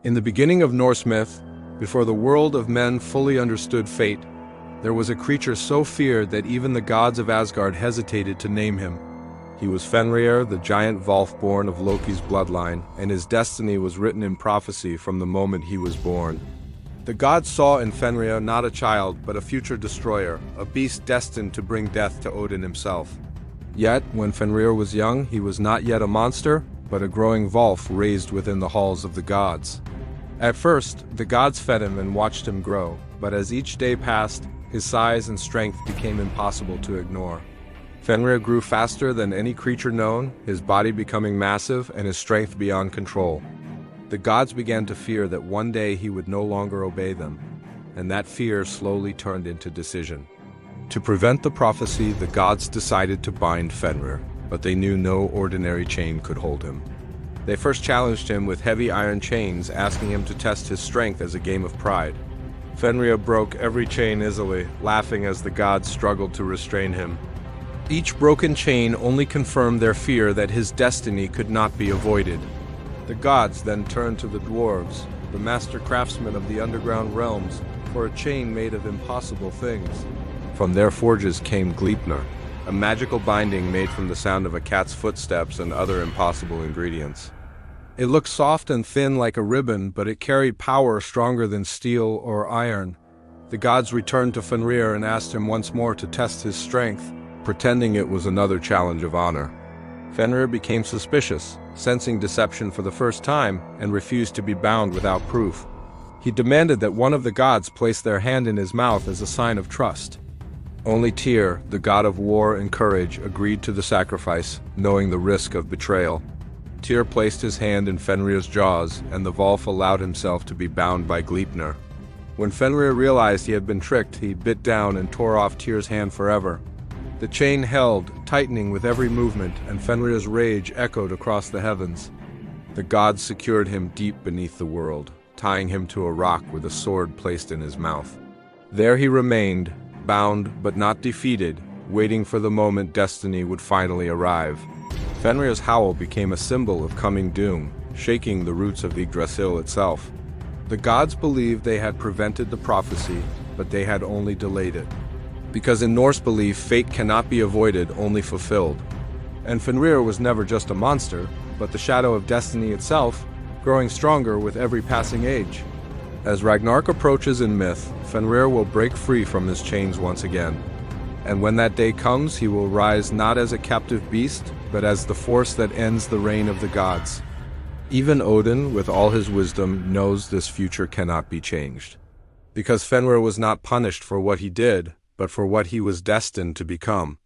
In the beginning of Norse myth, before the world of men fully understood fate, there was a creature so feared that even the gods of Asgard hesitated to name him. He was Fenrir, the giant Volf born of Loki's bloodline, and his destiny was written in prophecy from the moment he was born. The gods saw in Fenrir not a child, but a future destroyer, a beast destined to bring death to Odin himself. Yet, when Fenrir was young, he was not yet a monster, but a growing Volf raised within the halls of the gods. At first, the gods fed him and watched him grow, but as each day passed, his size and strength became impossible to ignore. Fenrir grew faster than any creature known, his body becoming massive and his strength beyond control. The gods began to fear that one day he would no longer obey them, and that fear slowly turned into decision. To prevent the prophecy, the gods decided to bind Fenrir, but they knew no ordinary chain could hold him. They first challenged him with heavy iron chains, asking him to test his strength as a game of pride. Fenrir broke every chain easily, laughing as the gods struggled to restrain him. Each broken chain only confirmed their fear that his destiny could not be avoided. The gods then turned to the dwarves, the master craftsmen of the underground realms, for a chain made of impossible things. From their forges came Gleipnir, a magical binding made from the sound of a cat's footsteps and other impossible ingredients. It looked soft and thin like a ribbon, but it carried power stronger than steel or iron. The gods returned to Fenrir and asked him once more to test his strength, pretending it was another challenge of honor. Fenrir became suspicious, sensing deception for the first time, and refused to be bound without proof. He demanded that one of the gods place their hand in his mouth as a sign of trust. Only Tyr, the god of war and courage, agreed to the sacrifice, knowing the risk of betrayal. Tyr placed his hand in Fenrir's jaws, and the Volf allowed himself to be bound by Gleipnir. When Fenrir realized he had been tricked, he bit down and tore off Tyr's hand forever. The chain held, tightening with every movement, and Fenrir's rage echoed across the heavens. The gods secured him deep beneath the world, tying him to a rock with a sword placed in his mouth. There he remained, bound but not defeated, waiting for the moment destiny would finally arrive. Fenrir's howl became a symbol of coming doom, shaking the roots of Yggdrasil itself. The gods believed they had prevented the prophecy, but they had only delayed it. Because in Norse belief, fate cannot be avoided, only fulfilled. And Fenrir was never just a monster, but the shadow of destiny itself, growing stronger with every passing age. As Ragnarok approaches in myth, Fenrir will break free from his chains once again. And when that day comes, he will rise not as a captive beast, but as the force that ends the reign of the gods. Even Odin, with all his wisdom, knows this future cannot be changed. Because Fenrir was not punished for what he did, but for what he was destined to become.